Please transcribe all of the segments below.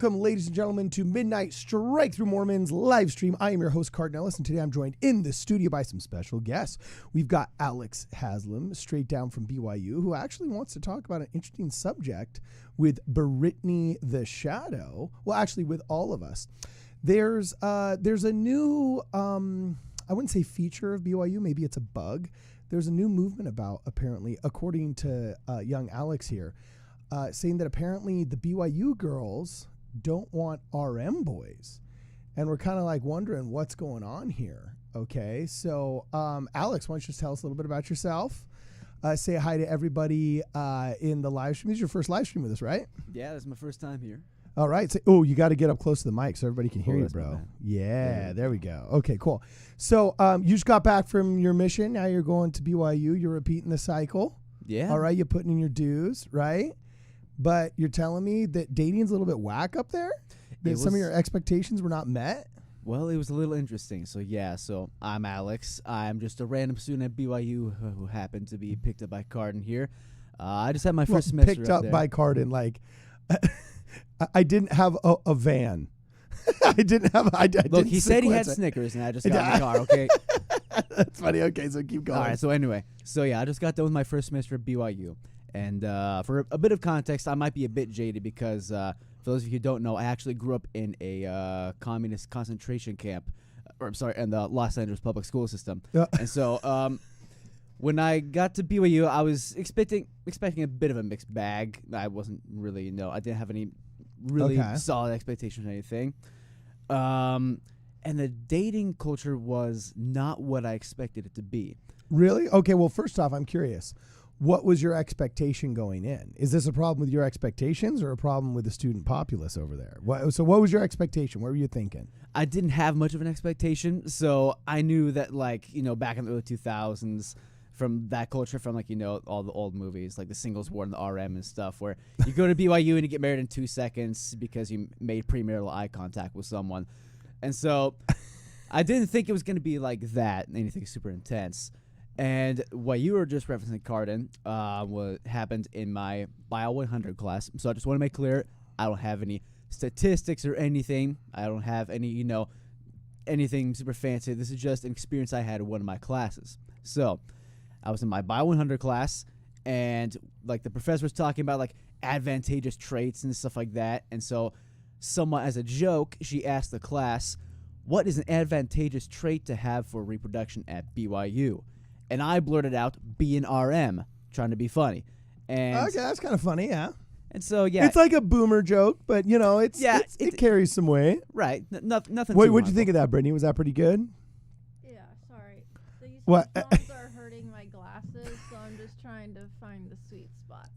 Welcome, ladies and gentlemen, to Midnight Strike Through Mormons live stream. I am your host, Cardinellis, and today I'm joined in the studio by some special guests. We've got Alex Haslam, straight down from BYU, who actually wants to talk about an interesting subject with Brittany the Shadow. Well, actually, with all of us. There's a new, I wouldn't say feature of BYU, maybe it's a bug. There's a new movement about, apparently, according to young Alex here, saying that apparently the BYU girls don't want RM boys. And we're kind of like wondering what's going on here. Okay. So, Alex, why don't you just tell us a little bit about yourself? Say hi to everybody in the live stream. This is your first live stream with us, right? Yeah, this is my first time here. All right. So, you got to get up close to the mic so everybody can hear you, bro. Yeah, there we go. Okay, cool. So, you just got back from your mission. Now you're going to BYU. You're repeating the cycle. Yeah. All right. You're putting in your dues, right? But you're telling me that dating's a little bit whack up there? That some of your expectations were not met? Well, it was a little interesting. So, I'm Alex. I'm just a random student at BYU who happened to be picked up by Cardin here. I just had my first semester picked up there. by Cardin, like, I didn't have a van. Look, he said he had Snickers, and I just got in the car, okay? That's funny. Okay, so keep going. All right, so anyway. I just got done with my first semester at BYU. And for a bit of context, I might be a bit jaded because, for those of you who don't know, I actually grew up in a communist concentration camp, in the Los Angeles public school system. And so when I got to BYU, I was expecting a bit of a mixed bag. I wasn't really, I didn't have any really solid expectations or anything. And the dating culture was not what I expected it to be. Really? Okay, well, first off, I'm curious. What was your expectation going in? Is this a problem with your expectations or a problem with the student populace over there? So what was your expectation? What were you thinking? I didn't have much of an expectation. So I knew that, back in the early 2000s, from that culture, from, all the old movies, like the Singles War and the RM and stuff, where you go to BYU and you get married in 2 seconds because you made premarital eye contact with someone. And so I didn't think it was going to be like that, anything super intense. And what you were just referencing, Cardin, what happened in my Bio 100 class. So I just want to make clear, I don't have any statistics or anything. I don't have any, anything super fancy. This is just an experience I had in one of my classes. So I was in my Bio 100 class, and the professor was talking about advantageous traits and stuff like that. And so somewhat as a joke, she asked the class, what is an advantageous trait to have for reproduction at BYU? And I blurted out, be an RM, trying to be funny. And okay, that's kind of funny, yeah. And so, yeah. It's like a boomer joke, but, it carries some weight. Right. Nothing What'd you think of that, Brittany? Was that pretty good? Yeah, sorry. These What? headphones are hurting my glasses, so I'm just trying to find the sweet spot.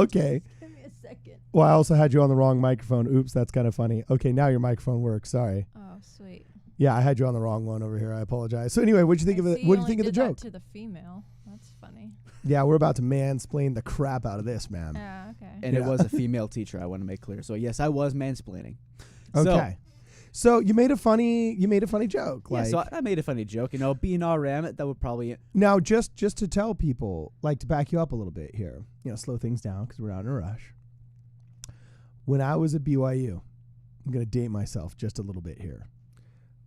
Okay. Give me a second. Well, I also had you on the wrong microphone. Oops, that's kind of funny. Okay, now your microphone works. Sorry. Oh, sweet. Yeah, I had you on the wrong one over here. I apologize. So anyway, what'd you think of it? What did you think of the joke? To the female. That's funny. Yeah, we're about to mansplain the crap out of this, man. Yeah, okay. And it was a female teacher, I want to make clear. So yes, I was mansplaining. Okay. So you made a funny joke. Yeah, so I made a funny joke. Being RM, that would probably... Now, just to tell people, to back you up a little bit here, slow things down because we're not in a rush. When I was at BYU, I'm going to date myself just a little bit here.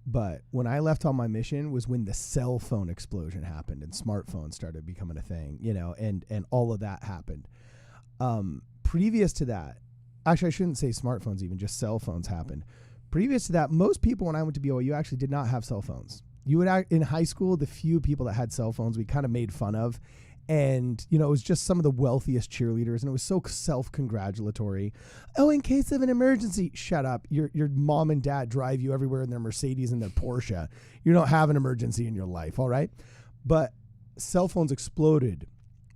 But when I left on my mission was when the cell phone explosion happened and smartphones started becoming a thing, and all of that happened. Previous to that, actually, I shouldn't say smartphones even, just cell phones happened. Previous to that, most people when I went to BYU actually did not have cell phones. You would in high school, the few people that had cell phones, we kind of made fun of. And, it was just some of the wealthiest cheerleaders, and it was so self-congratulatory. Oh, in case of an emergency, shut up. Your mom and dad drive you everywhere in their Mercedes and their Porsche. You don't have an emergency in your life, all right? But cell phones exploded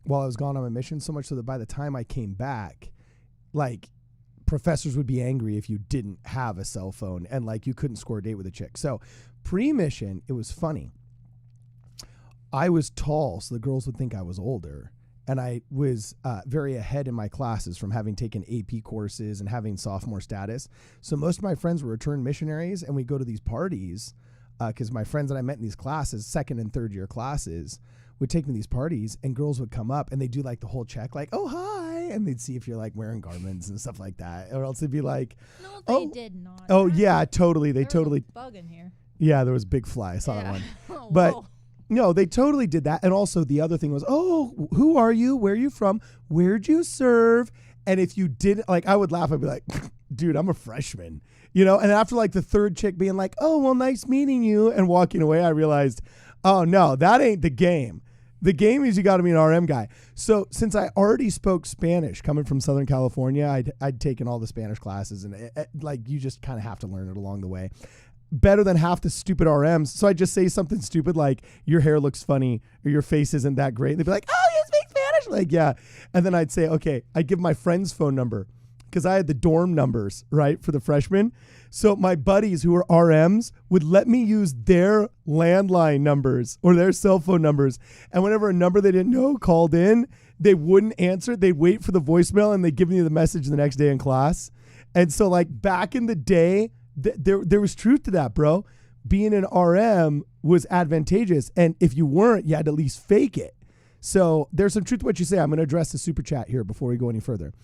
while I was gone on my mission, so much so that by the time I came back, professors would be angry if you didn't have a cell phone and, you couldn't score a date with a chick. So pre-mission, it was funny. I was tall, so the girls would think I was older. And I was very ahead in my classes from having taken AP courses and having sophomore status. So most of my friends were returned missionaries, and we go to these parties because my friends that I met in these classes, second and third year classes, would take me to these parties, and girls would come up, and they do the whole check, oh, hi. And they'd see if you're like wearing garments and stuff like that. Or else they'd be like, No, oh, they did not. oh yeah, totally. They There was totally, a bug in here. yeah, there was a big fly. I saw that one. Oh, But whoa. no, they totally did that. And also the other thing was, oh, who are you? Where are you from? Where'd you serve? And if you didn't, like, I would laugh. I'd be like, dude, I'm a freshman, you know? And after like the third chick being like, oh, well, nice meeting you, and walking away, I realized, oh no, that ain't the game. The game is you got to be an RM guy. So since I already spoke Spanish coming from Southern California, I'd taken all the Spanish classes, and like you just kind of have to learn it along the way. Better than half the stupid RMs. So I just say something stupid like, your hair looks funny or your face isn't that great. They'd be like, oh, you speak Spanish? Like, yeah. And then I'd say, okay, I'd give my friend's phone number because I had the dorm numbers, right, for the freshmen. So my buddies who were RMs would let me use their landline numbers or their cell phone numbers. And whenever a number they didn't know called in, they wouldn't answer. They'd wait for the voicemail and they'd give me the message the next day in class. And so like back in the day, there was truth to that, bro. Being an RM was advantageous. And if you weren't, you had to at least fake it. So there's some truth to what you say. I'm going to address the super chat here before we go any further.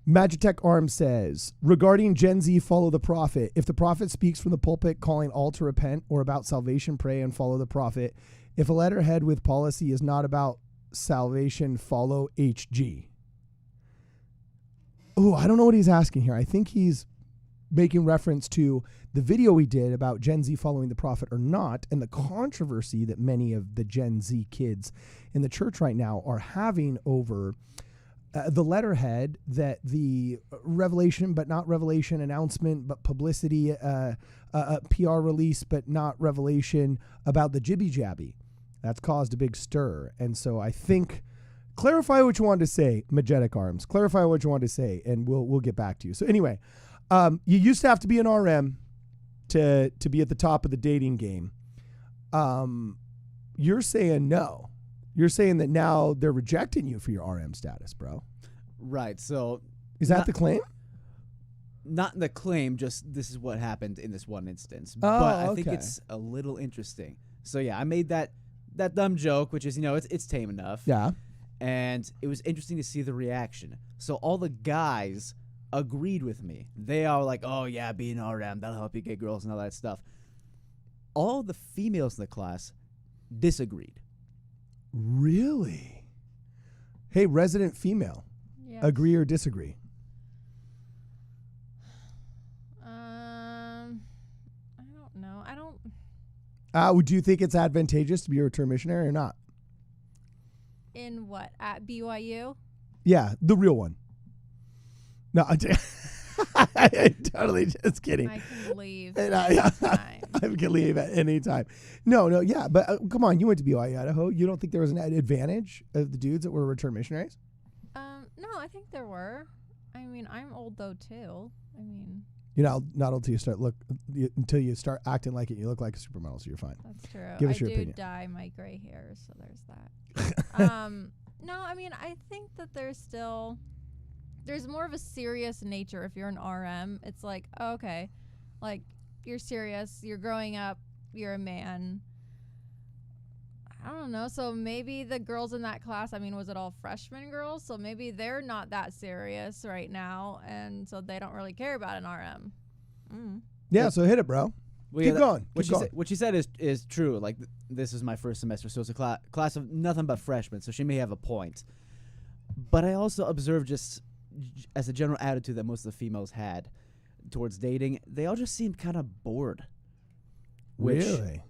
Magitech Arm says, regarding Gen Z, follow the prophet. If the prophet speaks from the pulpit calling all to repent or about salvation, pray and follow the prophet. If a letterhead with policy is not about salvation, follow HG. Oh, I don't know what he's asking here. I think he's making reference to the video we did about Gen Z following the prophet or not, and the controversy that many of the Gen Z kids in the church right now are having over the letterhead that the revelation but not revelation, announcement but publicity, PR release but not revelation about the jibby jabby. That's caused a big stir. And so I think, clarify what you wanted to say, Magetic Arms. Clarify what you wanted to say, and we'll get back to you. So anyway, you used to have to be an RM to be at the top of the dating game. You're saying no. You're saying that now they're rejecting you for your RM status, bro. Right. So is that the claim? Not the claim, just this is what happened in this one instance. Oh, but I think okay. it's a little interesting. So yeah, I made that dumb joke, which is, it's tame enough. Yeah. And it was interesting to see the reaction. So all the guys agreed with me. They are like, oh yeah, be an RM, that'll help you get girls and all that stuff. All the females in the class disagreed. Really? Hey, resident female, Yes. agree or disagree? I don't know. I don't. Would you think it's advantageous to be a return missionary or not? In what? At BYU? Yeah, the real one. No, I'm totally just kidding. I can leave And anytime. I can leave at any time. No, yeah, but come on, you went to BYU, Idaho. You don't think there was an advantage of the dudes that were return missionaries? No, I think there were. I mean, I'm old though too. I mean, You're not until you start acting like it. You look like a supermodel, so you're fine. that's true. Give us I your do opinion. dye my gray hairs, so there's that. No, I mean, I think that there's more of a serious nature if you're an RM. It's like, oh, okay, like you're serious, you're growing up, you're a man. I don't know. So maybe the girls in that class, I mean, was it all freshman girls? So maybe they're not that serious right now, and so they don't really care about an RM. Yeah, so hit it, bro. Well, Keep yeah, going. What she said is true. Like, this is my first semester, so it's a class of nothing but freshmen, so she may have a point. But I also observed, just as a general attitude that most of the females had towards dating, they all just seemed kind of bored. Really?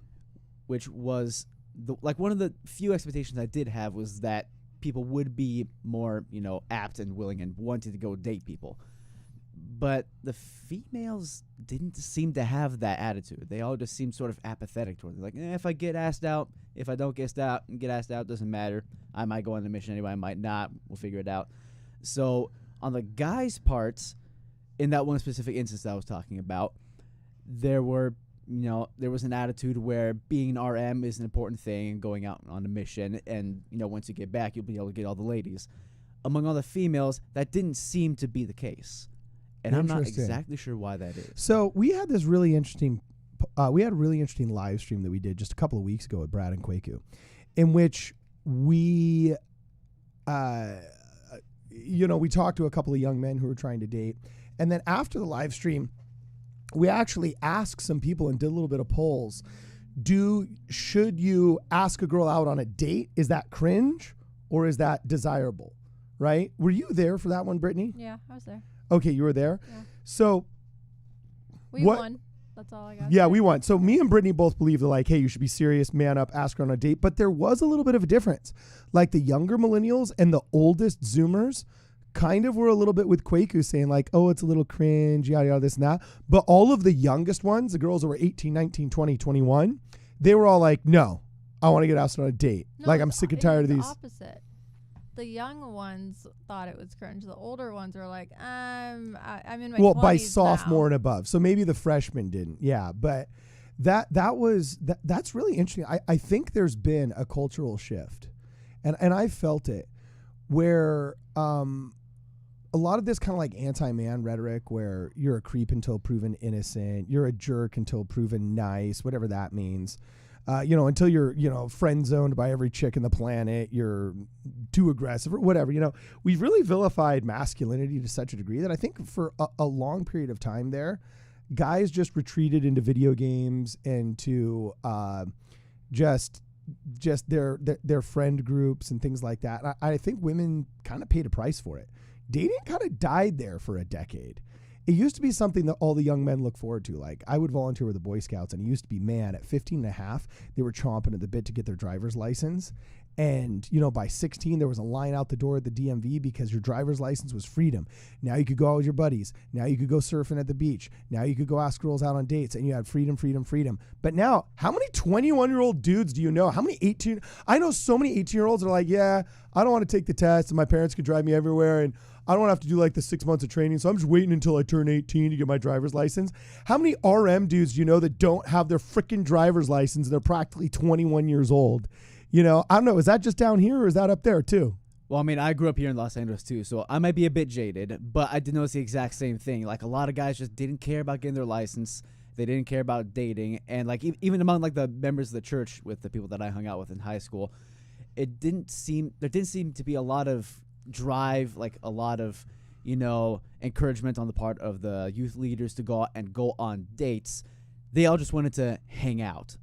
Which was, one of the few expectations I did have was that people would be more, apt and willing and wanting to go date people. But the females didn't seem to have that attitude. They all just seemed sort of apathetic towards it. Like, if I get asked out, if I don't get asked out, doesn't matter. I might go on the mission anyway, I might not. We'll figure it out. So on the guys' parts, in that one specific instance that I was talking about, there was an attitude where being an RM is an important thing and going out on a mission. And, once you get back, you'll be able to get all the ladies. Among all the females, that didn't seem to be the case. And I'm not exactly sure why that is. So we had this really interesting, a really interesting live stream that we did just a couple of weeks ago with Brad and Kwaku, in which we, we talked to a couple of young men who were trying to date. And then after the live stream, we actually asked some people and did a little bit of polls. Should you ask a girl out on a date? Is that cringe or is that desirable? Right? Were you there for that one, Brittany? Yeah, I was there. Okay, you were there. Yeah. So We won. That's all I got. Yeah, we won. So me and Brittany both believe that, like, hey, you should be serious, man up, ask her on a date. But there was a little bit of a difference. Like the younger millennials and the oldest Zoomers kind of were a little bit with Kwaku saying like, oh, it's a little cringe, yada, yada, this and that. But all of the youngest ones, the girls that were 18, 19, 20, 21, they were all like, no, I want to get asked on a date. No, Like, I'm sick and tired of these. Opposite. The young ones thought it was cringe. The older ones were like, I'm in my 20s by sophomore now. and above. So maybe the freshmen didn't. Yeah, but that's really interesting. I think there's been a cultural shift, and I felt it where a lot of this kind of like anti-man rhetoric where you're a creep until proven innocent, you're a jerk until proven nice, whatever that means. Until you're, friend zoned by every chick in the planet, you're too aggressive or whatever. We've really vilified masculinity to such a degree that I think for a long period of time there, guys just retreated into video games and to just their friend groups and things like that. And I think women kind of paid a price for it. Dating kind of died there for a decade. It used to be something that all the young men look forward to. Like, I would volunteer with the Boy Scouts, and it used to be, man, at 15 and a half, they were chomping at the bit to get their driver's license. And, by 16, there was a line out the door at the DMV because your driver's license was freedom. Now you could go out with your buddies. Now you could go surfing at the beach. Now you could go ask girls out on dates, and you had freedom, freedom, freedom. But now, how many 21-year-old dudes do you know? How many 18? I know so many 18-year-olds that are like, yeah, I don't want to take the test, and my parents could drive me everywhere, and I don't have to do like the 6 months of training, so I'm just waiting until I turn 18 to get my driver's license. How many RM dudes do you know that don't have their freaking driver's license and they're practically 21 years old? I don't know. Is that just down here or is that up there too? Well, I mean, I grew up here in Los Angeles too, so I might be a bit jaded, but I did notice the exact same thing. Like, a lot of guys just didn't care about getting their license. They didn't care about dating. And like, even among like the members of the church with the people that I hung out with in high school, there didn't seem to be a lot of drive, like a lot of, encouragement on the part of the youth leaders to go out and go on dates. They all just wanted to hang out.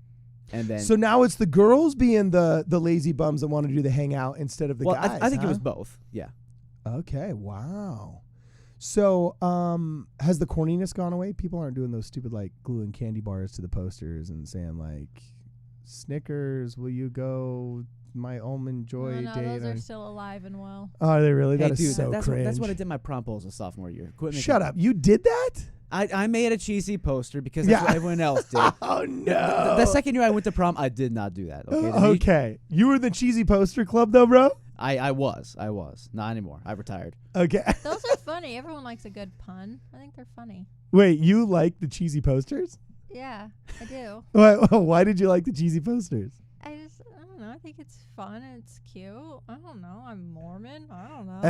And then, so now it's the girls being the lazy bums that want to do the hangout instead of the guys. I think it was both. Yeah. Okay. Wow. So, has the corniness gone away? People aren't doing those stupid like gluing candy bars to the posters and saying like, Snickers, will you go my almond joy no, date? Those are still alive and well. Oh, are they really? Hey, That is dude, so cringe. that's what I did my prom polls as sophomore year. Shut up. You did that? I made a cheesy poster because that's what everyone else did. Oh, no. The second year I went to prom, I did not do that. Okay. Okay. You were the cheesy poster club though, bro? I was. Not anymore. I retired. Okay. Those are funny. Everyone likes a good pun. I think they're funny. Wait, you like the cheesy posters? Yeah, I do. Why did you like the cheesy posters? I don't know. I think it's fun and it's cute. I don't know. I'm Mormon. I don't know.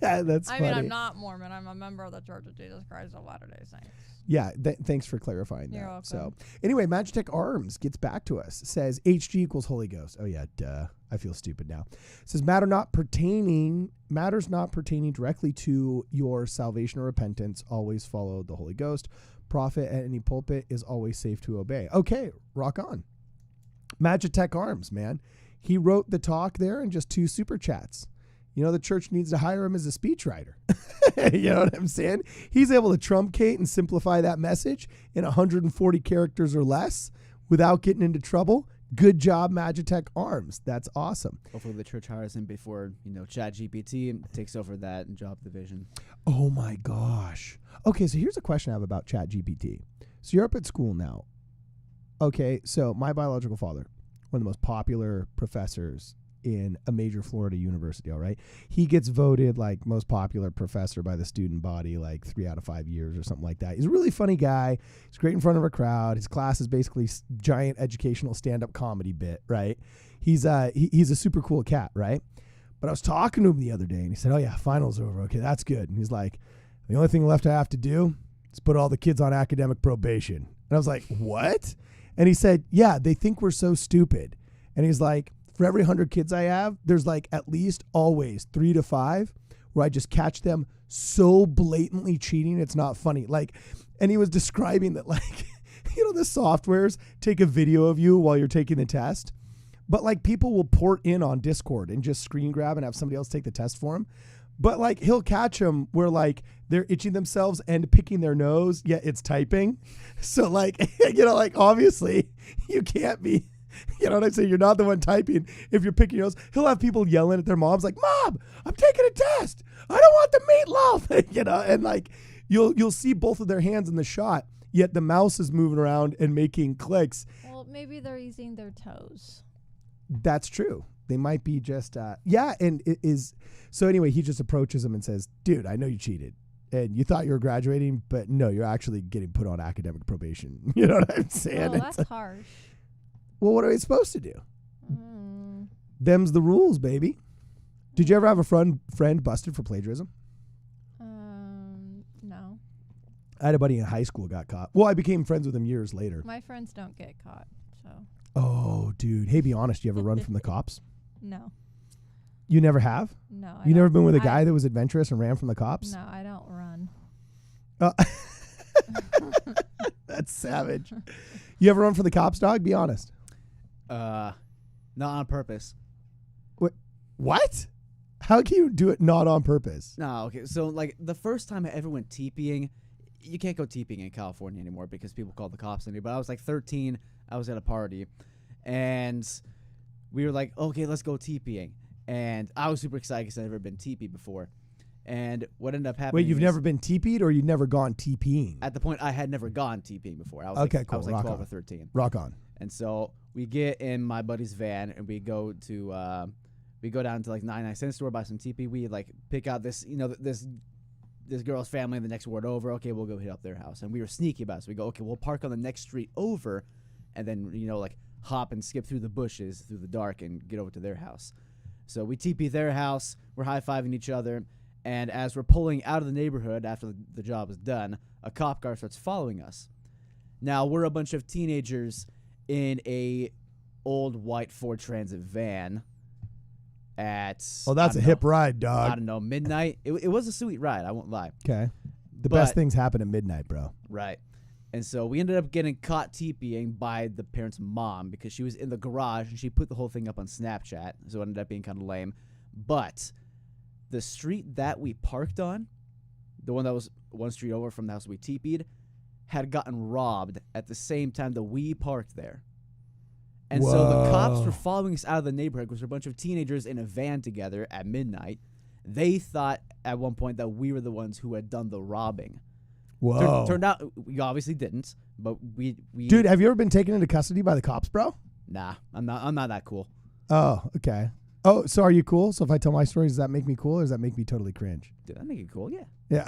That's I funny. mean, I'm not Mormon. I'm a member of the Church of Jesus Christ of Latter-day Saints. Yeah, thanks for clarifying You're that. welcome. So anyway, Magitech Arms gets back to us. Says HG equals Holy Ghost. Oh yeah, duh. I feel stupid now. Says matters not pertaining directly to your salvation or repentance. Always follow the Holy Ghost. Prophet at any pulpit is always safe to obey. Okay, rock on. Magitech Arms, man. He wrote the talk there in just 2 super chats. The church needs to hire him as a speechwriter. You know what I'm saying? He's able to truncate and simplify that message in 140 characters or less without getting into trouble. Good job, Magitech Arms. That's awesome. Hopefully the church hires him before, ChatGPT takes over that job division. Oh my gosh. Okay, so here's a question I have about ChatGPT. So you're up at school now. Okay, so my biological father, one of the most popular professors in a major Florida university, all right? He gets voted like most popular professor by the student body like 3 out of 5 years or something like that. He's a really funny guy. He's great in front of a crowd. His class is basically giant educational stand-up comedy bit, right? He's a super cool cat, right? But I was talking to him the other day and he said, oh yeah, finals over. Okay, that's good. And he's like, the only thing left I have to do is put all the kids on academic probation. And I was like, what? And he said, yeah, they think we're so stupid. And he's like, for every 100 kids I have, there's like at least always 3 to 5 where I just catch them so blatantly cheating, it's not funny. Like, and he was describing that, like, the softwares take a video of you while you're taking the test, but like people will port in on Discord and just screen grab and have somebody else take the test for them. But like he'll catch them where like they're itching themselves and picking their nose, yet it's typing. So like, like obviously you can't be, you know what I'm saying? You're not the one typing if you're picking your nose. He'll have people yelling at their moms like, "Mom, I'm taking a test. I don't want the meatloaf," and like you'll see both of their hands in the shot, yet the mouse is moving around and making clicks. Well, maybe they're using their toes. That's true. They might be just, and it is. So anyway, he just approaches him and says, "Dude, I know you cheated and you thought you were graduating, but no, you're actually getting put on academic probation." You know what I'm saying? Oh, that's harsh. Well, what are we supposed to do? Them's the rules, baby. Did you ever have a friend busted for plagiarism? No. I had a buddy in high school got caught. Well, I became friends with him years later. My friends don't get caught, so. Oh, dude. Hey, be honest. You ever run from the cops? No. You never have? No. You never been with a guy that was adventurous and ran from the cops? No, I don't run. That's savage. You ever run from the cops, dog? Be honest. Not on purpose. What? How can you do it not on purpose? No, okay. So, like, the first time I ever went TPing, you can't go TPing in California anymore because people call the cops on you. But I was like 13. I was at a party, and we were like, okay, let's go TPing. And I was super excited because I'd never been TP before. And what ended up happening? Wait, you've never been TP'd or you've never gone TPing? At the point, I had never gone TPing before. I was okay, like, cool. I was like Rock 12 on. or 13. Rock on. And so we get in my buddy's van and we go to we go down to like 99-cent store, buy some TP. We like pick out this this girl's family in the next ward over. Okay, we'll go hit up their house. And we were sneaky about it. So we go, okay, we'll park on the next street over, and then like hop and skip through the bushes through the dark and get over to their house. So we TP their house. We're high-fiving each other. And as we're pulling out of the neighborhood after the job is done, a cop car starts following us. Now, we're a bunch of teenagers in a old white Ford Transit van at... Oh, that's a hip ride, dog. I don't know, midnight. It was a sweet ride, I won't lie. Okay. The best things happen at midnight, bro. Right. And so we ended up getting caught TPing by the parents' mom because she was in the garage and she put the whole thing up on Snapchat. So it ended up being kind of lame. But the street that we parked on, the one that was one street over from the house we TP'd, had gotten robbed at the same time that we parked there. And so the cops were following us out of the neighborhood because we're a bunch of teenagers in a van together at midnight. They thought at one point that we were the ones who had done the robbing. Whoa. Turned out we obviously didn't, but we Dude, have you ever been taken into custody by the cops, bro? Nah, I'm not that cool. Oh, okay. Oh, so are you cool? So if I tell my story, does that make me cool or does that make me totally cringe? Dude, that make it cool, yeah. Yeah.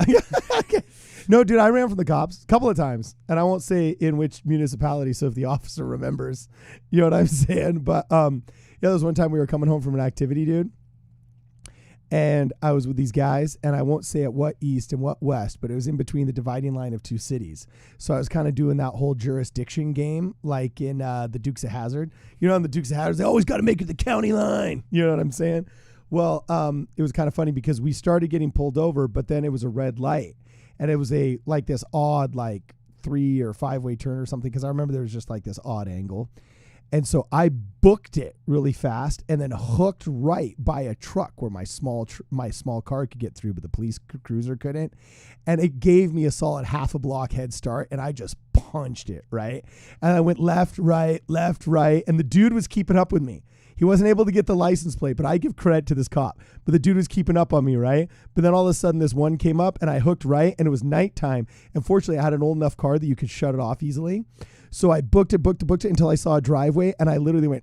Okay. No, dude, I ran from the cops a couple of times, and I won't say in which municipality, so if the officer remembers, you know what I'm saying? But yeah, there was one time we were coming home from an activity, dude, and I was with these guys, and I won't say at what east and what west, but it was in between the dividing line of two cities. So I was kind of doing that whole jurisdiction game, like in the Dukes of Hazzard. You know, in the Dukes of Hazzard, they always got to make it the county line. You know what I'm saying? Well, it was kind of funny because we started getting pulled over, but then it was a red light, and it was this odd 3 or 5 way turn or something. Because I remember there was just like this odd angle. And so I booked it really fast and then hooked right by a truck where my small car could get through, but the police cruiser couldn't. And it gave me a solid half a block head start, and I just punched it, right? And I went left, right, and the dude was keeping up with me. He wasn't able to get the license plate, but I give credit to this cop. But the dude was keeping up on me, right? But then all of a sudden this one came up, and I hooked right, and it was nighttime. And fortunately, I had an old enough car that you could shut it off easily. So I booked it until I saw a driveway, and I literally went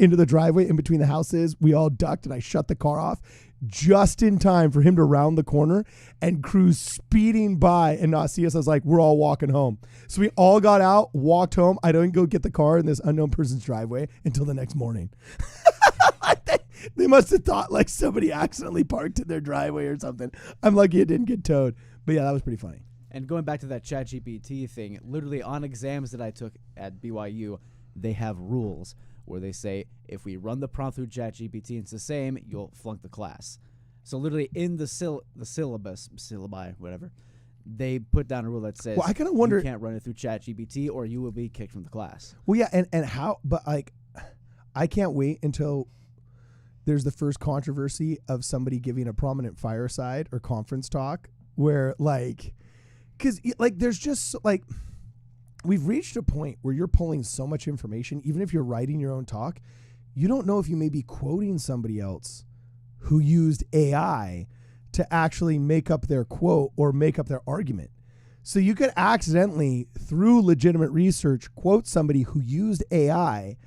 into the driveway in between the houses. We all ducked, and I shut the car off just in time for him to round the corner and cruise speeding by and not see us. I was like, we're all walking home. So we all got out, walked home. I don't go get the car in this unknown person's driveway until the next morning. They must have thought like somebody accidentally parked in their driveway or something. I'm lucky it didn't get towed. But yeah, that was pretty funny. And going back to that ChatGPT thing, literally on exams that I took at BYU, they have rules where they say if we run the prompt through ChatGPT and it's the same, you'll flunk the class. So literally in the syllabi, whatever, they put down a rule that says Well, I kind of wonder. you can't run it through ChatGPT or you will be kicked from the class. Well, yeah, and how? But like, I can't wait until there's the first controversy of somebody giving a prominent fireside or conference talk where like, because like there's just like, we've reached a point where you're pulling so much information, even if you're writing your own talk, you don't know if you may be quoting somebody else who used AI to actually make up their quote or make up their argument. So you could accidentally, through legitimate research, quote somebody who used AI.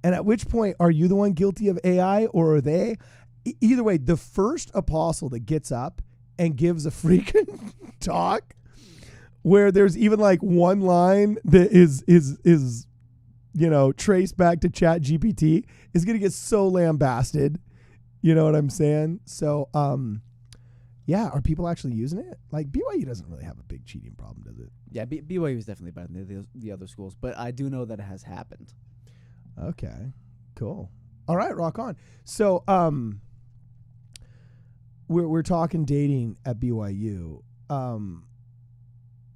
And at which point, are you the one guilty of AI or are they? Either way, the first apostle that gets up and gives a freaking talk where there's even like one line that is traced back to ChatGPT is going to get so lambasted. You know what I'm saying? So, yeah, are people actually using it? Like BYU doesn't really have a big cheating problem, does it? Yeah, BYU is definitely better than the other schools, but I do know that it has happened. Okay, cool. All right, rock on. So, we're talking dating at BYU.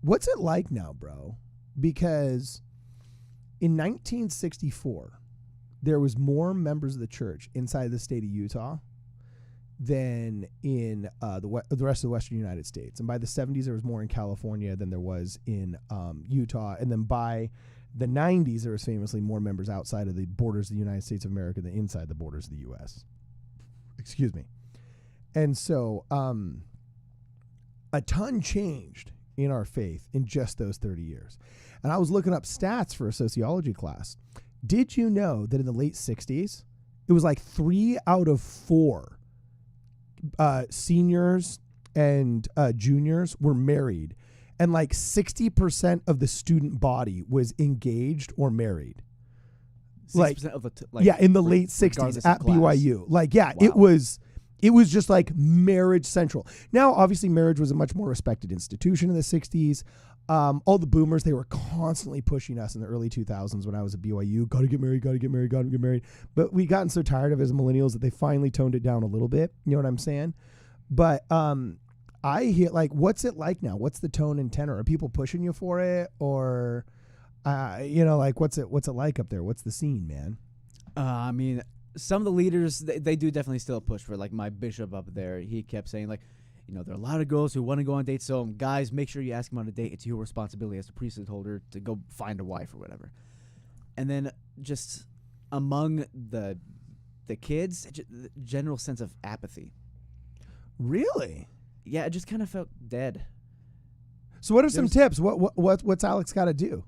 What's it like now, bro? Because in 1964, there was more members of the church inside the state of Utah than in the rest of the western United States. And by the 70s, there was more in California than there was in Utah. And then by the 90s, there was famously more members outside of the borders of the United States of America than inside the borders of the U.S. Excuse me. And so a ton changed in our faith in just those 30 years. And I was looking up stats for a sociology class. Did you know that in the late 60s, it was like 3 out of 4 seniors and juniors were married, and like 60% of the student body was engaged or married. 60% of the yeah, in the late 60s at BYU. Like, yeah, wow. It was just like marriage central. Now, obviously, marriage was a much more respected institution in the 60s. All the boomers, they were constantly pushing us in the early 2000s when I was at BYU. Got to get married, got to get married, got to get married. But we gotten so tired of it as millennials that they finally toned it down a little bit. You know what I'm saying? But I hear, like, what's it like now? What's the tone and tenor? Are people pushing you for it? Or, like, what's it like up there? What's the scene, man? I mean, some of the leaders, they do definitely still push for it. Like my bishop up there, he kept saying, like, there are a lot of girls who want to go on dates. So guys, make sure you ask them on a date. It's your responsibility as a priesthood holder to go find a wife or whatever. And then just among the kids, the general sense of apathy. Really? Yeah, it just kind of felt dead. So what are some tips? What's Alex got to do?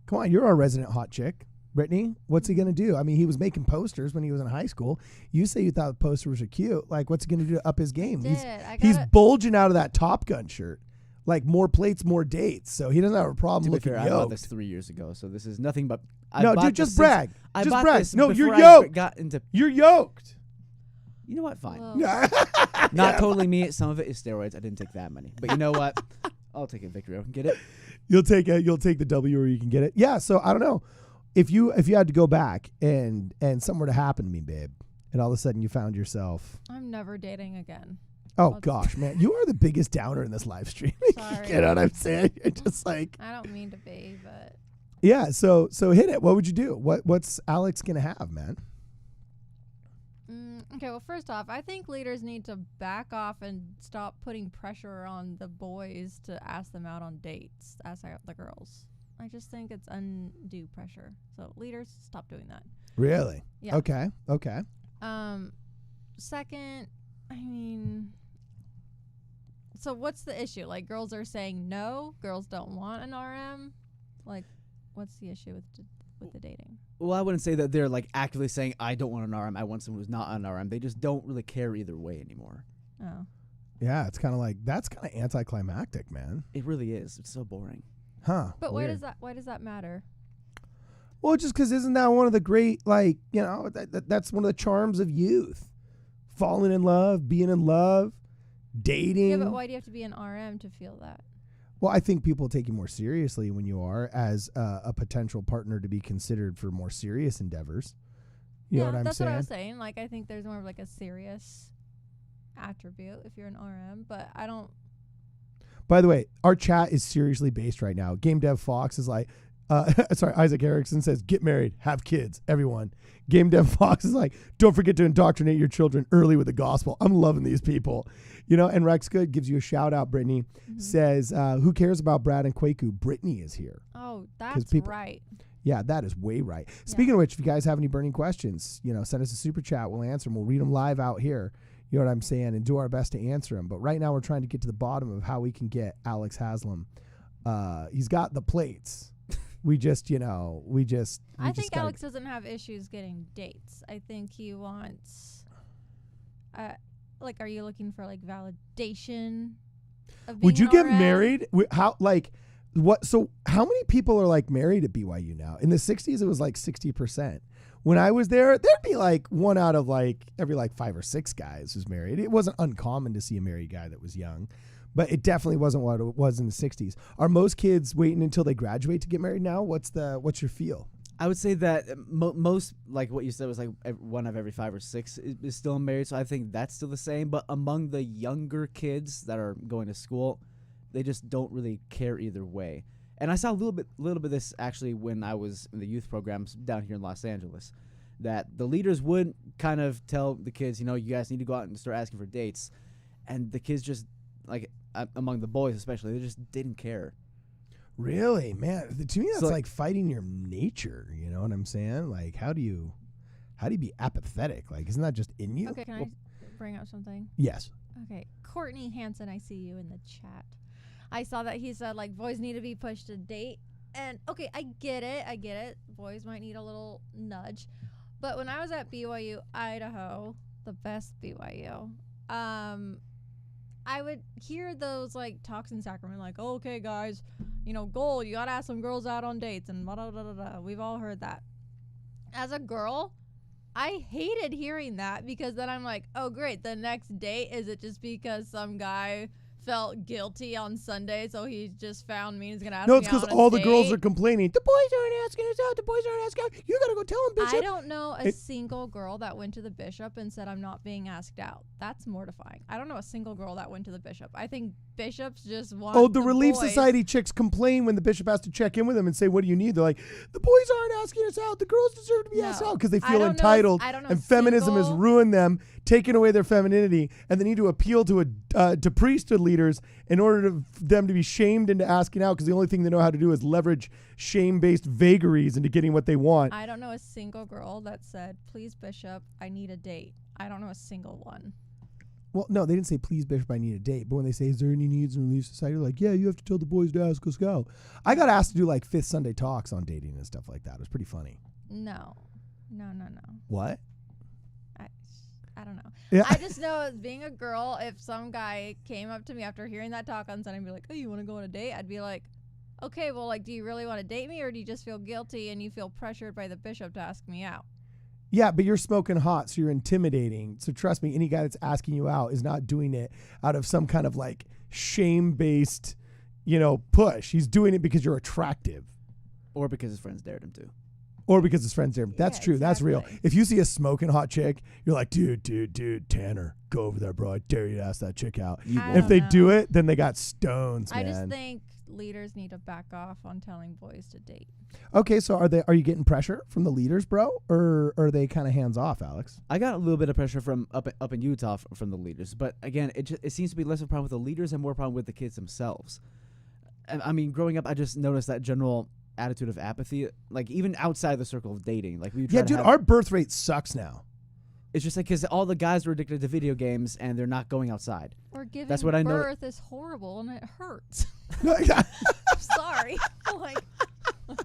Come on, you're our resident hot chick. Brittany, what's he going to do? I mean, he was making posters when he was in high school. You say you thought posters were cute. Like, what's he going to do to up his game? He's bulging out of that Top Gun shirt. Like, more plates, more dates. So he doesn't have a problem looking yoked. I bought this 3 years ago, so this is nothing but... No, dude, just brag. Just brag. No, you're yoked. You're yoked. You know what? Fine. Not totally me. Some of it is steroids. I didn't take that many. But you know what? I'll take a victory. I can get it. You'll take the W or you can get it. Yeah, so I don't know. If you had to go back and something were to happen to me, babe, and all of a sudden you found yourself, I'm never dating again. Oh gosh, man, you are the biggest downer in this live stream. Sorry. You know what I'm saying? You're just like, I don't mean to be, but yeah. So hit it. What would you do? What's Alex gonna have, man? Okay, well, first off, I think leaders need to back off and stop putting pressure on the boys to ask them out on dates, ask out the girls. I just think it's undue pressure. So leaders, stop doing that. Really? Yeah. Okay. Second, I mean, so what's the issue? Like, girls are saying no, girls don't want an RM. Like, what's the issue with the dating? Well, I wouldn't say that they're like actively saying I don't want an RM. I want someone who's not an RM. They just don't really care either way anymore. Oh. Yeah, it's kind of like that's kind of anticlimactic, man. It really is. It's so boring. Huh. But why does that matter? Well, just because isn't that one of the great, like, that's one of the charms of youth. Falling in love, being in love, dating. Yeah, but why do you have to be an RM to feel that? Well, I think people take you more seriously when you are as a potential partner to be considered for more serious endeavors. You know what I'm saying? That's what I was saying. Like, I think there's more of like a serious attribute if you're an RM, but I don't. By the way, our chat is seriously based right now. Game Dev Fox is like, sorry, Isaac Erickson says, get married, have kids, everyone. Game Dev Fox is like, don't forget to indoctrinate your children early with the gospel. I'm loving these people. You know, and Rex Good gives you a shout out, Brittany, says, who cares about Brad and Kwaku? Brittany is here. Oh, that's right. Yeah, that is way right. Speaking of which, if you guys have any burning questions, you know, send us a super chat. We'll answer them. We'll read them live out here. You know what I'm saying? And do our best to answer them. But right now we're trying to get to the bottom of how we can get Alex Haslam. He's got the plates. I think Alex doesn't have issues getting dates. I think he wants, are you looking for like validation of being Would you an get RM? married? So how many people are like married at BYU now? In the 60s, it was like 60%. When I was there, there'd be like one out of like every like 5 or 6 guys was married. It wasn't uncommon to see a married guy that was young, but it definitely wasn't what it was in the 60s. Are most kids waiting until they graduate to get married now? What's your feel? I would say that most, like what you said, was like one of every 5 or 6 is still married. So I think that's still the same. But among the younger kids that are going to school, they just don't really care either way. And I saw a little bit of this actually when I was in the youth programs down here in Los Angeles, that the leaders would kind of tell the kids, you know, you guys need to go out and start asking for dates. And the kids just, like, among the boys especially, they just didn't care. Really, man? To me, that's So, like fighting your nature. You know what I'm saying? Like, how do you be apathetic? Like, isn't that just in you? Okay, can I bring up something? Yes. Okay, Courtney Hansen, I see you in the chat. I saw that he said, like, boys need to be pushed to date. And, okay, I get it. Boys might need a little nudge. But when I was at BYU, Idaho, the best BYU, I would hear those, like, talks in Sacrament, like, oh, okay, guys, you know, goal, you got to ask some girls out on dates, and blah-da-da-da-da. We've all heard that. As a girl, I hated hearing that because then I'm like, oh, great, the next date, is it just because some guy felt guilty on Sunday, so he just found me and is going to ask me out on a date? No, it's because all the girls are complaining. The boys aren't asking us out. The boys aren't asking out. You got to go tell them, Bishop. I don't know a single girl that went to the bishop and said, I'm not being asked out. That's mortifying. I don't know a single girl that went to the bishop. I think bishops just want the Relief boys. Society chicks complain when the bishop has to check in with them and say, what do you need? They're like, the boys aren't asking us out. The girls deserve to be asked out because they feel entitled. And feminism has ruined them, taken away their femininity, and they need to appeal to to priesthood leaders in order for them to be shamed into asking out because the only thing they know how to do is leverage shame-based vagaries into getting what they want. I don't know a single girl that said, please, Bishop, I need a date. I don't know a single one. Well, no, they didn't say, please, Bishop, I need a date. But when they say, is there any needs in Relief Society? Like, yeah, you have to tell the boys to ask us out. I got asked to do like Fifth Sunday talks on dating and stuff like that. It was pretty funny. No. What? I don't know. Yeah. I just know as being a girl, if some guy came up to me after hearing that talk on Sunday and be like, oh, you want to go on a date? I'd be like, okay, well, like, do you really want to date me, or do you just feel guilty and you feel pressured by the bishop to ask me out? Yeah, but you're smoking hot, so you're intimidating. So trust me, any guy that's asking you out is not doing it out of some kind of like shame-based, push. He's doing it because you're attractive. Or because his friends dared him to. Or because his friends there. That's true. Exactly. That's real. If you see a smoking hot chick, you're like, dude, Tanner, go over there, bro. I dare you to ask that chick out. If they do it, then they got stones, man. I just think leaders need to back off on telling boys to date. Okay, so are you getting pressure from the leaders, bro? Or are they kind of hands off, Alex? I got a little bit of pressure from up in Utah from the leaders. But again, it seems to be less of a problem with the leaders and more problem with the kids themselves. I mean, growing up, I just noticed that general attitude of apathy, like even outside the circle of dating. Like our birth rate sucks now. It's just like because all the guys are addicted to video games and they're not going outside. Or giving That's what I know. birth is horrible and it hurts. I'm sorry. Like,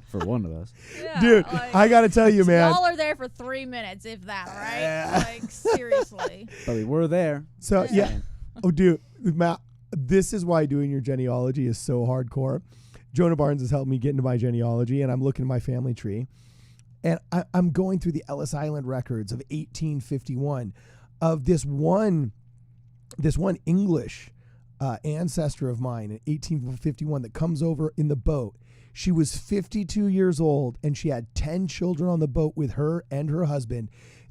for one of us. Yeah, dude, like, I gotta tell you, man. Y'all are there for 3 minutes, if that, right? Like, seriously. But we were there. So yeah. Oh, dude, Matt, this is why doing your genealogy is so hardcore. Jonah Barnes has helped me get into my genealogy, and I'm looking at my family tree, and I'm going through the Ellis Island records of 1851 of this one English ancestor of mine in 1851 that comes over in the boat. She was 52 years old, and she had 10 children on the boat with her and her husband.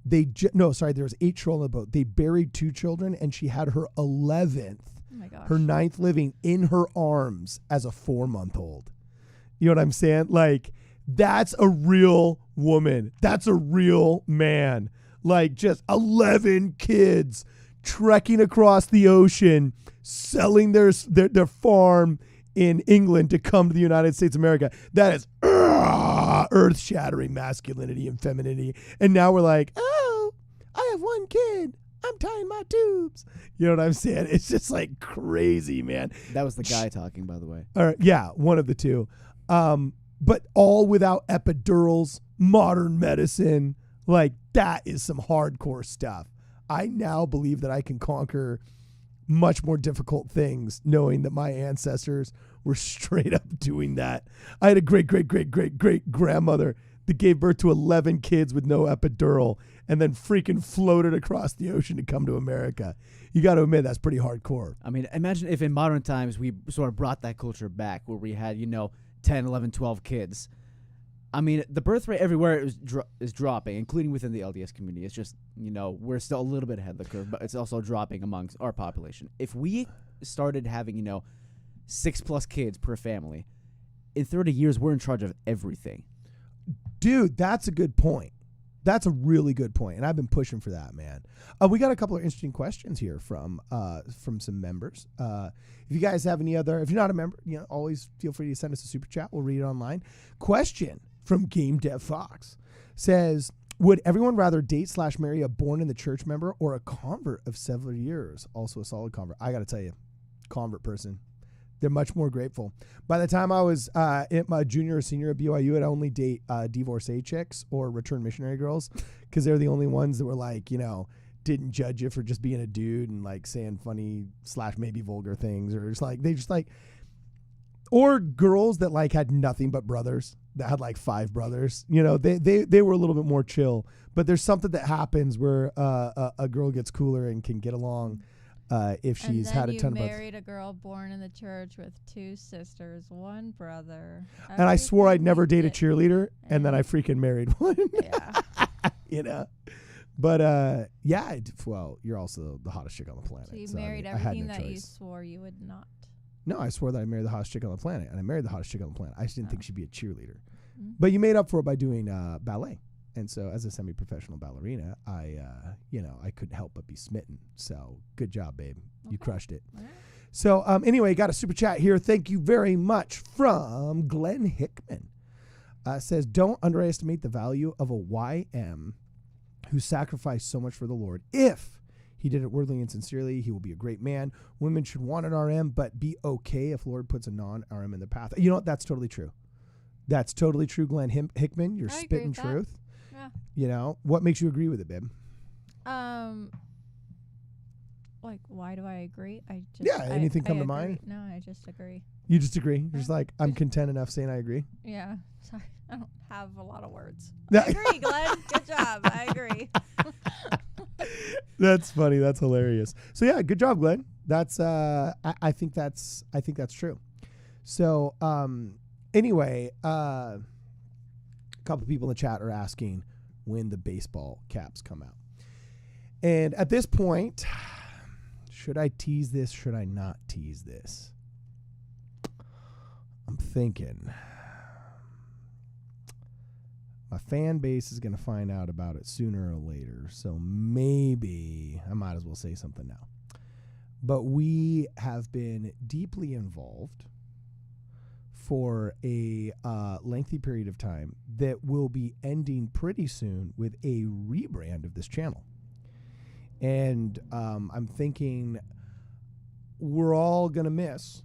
There was 8 children on the boat. They buried 2 children, and she had her 11th, Oh my gosh. her 9th living in her arms as a 4-month-old. You know what I'm saying? Like, that's a real woman. That's a real man. Like, just 11 kids trekking across the ocean, selling their farm in England to come to the United States of America. That is earth-shattering masculinity and femininity. And now we're like, oh, I have 1 kid. I'm tying my tubes. You know what I'm saying? It's just like crazy, man. That was the guy talking, by the way. Yeah, one of the two. But all without epidurals, modern medicine. Like, that is some hardcore stuff. I now believe that I can conquer much more difficult things knowing that my ancestors were straight up doing that. I had a great grandmother that gave birth to 11 kids with no epidural and then freaking floated across the ocean to come to America. You got to admit, that's pretty hardcore. I mean, imagine if in modern times we sort of brought that culture back where we had, 10, 11, 12 kids. I mean, the birth rate everywhere is dropping, including within the LDS community. It's just, we're still a little bit ahead of the curve, but it's also dropping amongst our population. If we started having, 6+ kids per family, in 30 years, we're in charge of everything. Dude, that's a good point. That's a really good point, and I've been pushing for that, man. We got a couple of interesting questions here from some members. If you guys have any other, if you're not a member, always feel free to send us a super chat. We'll read it online. Question from Game Dev Fox says, would everyone rather date/marry a born in the church member or a convert of several years? Also a solid convert. I got to tell you, convert person. They're much more grateful. By the time I was in my junior or senior at BYU, I'd only date divorcee chicks or return missionary girls because they're the only ones that were like, didn't judge you for just being a dude and like saying funny / maybe vulgar things, or or girls that like had nothing but brothers that had like 5 brothers. They were a little bit more chill. But there's something that happens where a girl gets cooler and can get along. If she's had a ton of brothers. married a girl born in the church with 2 sisters, 1 brother. And I swore I'd never date a cheerleader, and then I freaking married one. Yeah. But well, you're also the hottest chick on the planet. So you I married mean, I had everything no that you choice. swore you would not. No, I swore that I married the hottest chick on the planet, and I married the hottest chick on the planet. I just didn't think she'd be a cheerleader. Mm-hmm. But you made up for it by doing ballet. And so as a semi-professional ballerina, I couldn't help but be smitten. So good job, babe. Okay. You crushed it. Right. So anyway, got a super chat here. Thank you very much from Glenn Hickman. Says, don't underestimate the value of a YM who sacrificed so much for the Lord. If he did it worthily and sincerely, he will be a great man. Women should want an RM, but be okay if Lord puts a non-RM in their path. You know what? That's totally true. That's totally true, Glenn Hickman. You're spitting truth. Yeah. What makes you agree with it, babe? Like, why do I agree? Anything come to agree. mind? No, I just agree. You just agree? You're just like, I'm content enough saying I agree? Yeah. Sorry, I don't have a lot of words. I agree, Glenn. Good job. I agree. That's funny. That's hilarious. So yeah, good job, Glenn. That's I think that's true. So anyway, a couple of people in the chat are asking when the baseball caps come out. And at this point, should I tease this? Should I not tease this? I'm thinking my fan base is going to find out about it sooner or later. So maybe I might as well say something now. But we have been deeply involved for a lengthy period of time that will be ending pretty soon with a rebrand of this channel. And I'm thinking we're all going to miss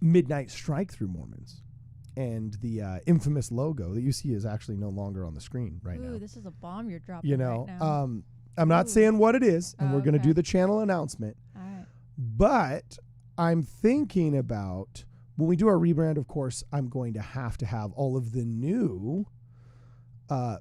Midnight Strike Through Mormons. And the infamous logo that you see is actually no longer on the screen right now. Ooh, this is a bomb you're dropping right now. I'm not saying what it is, and we're going to do the channel announcement. All right. But I'm thinking about, when we do our rebrand, of course, I'm going to have all of the new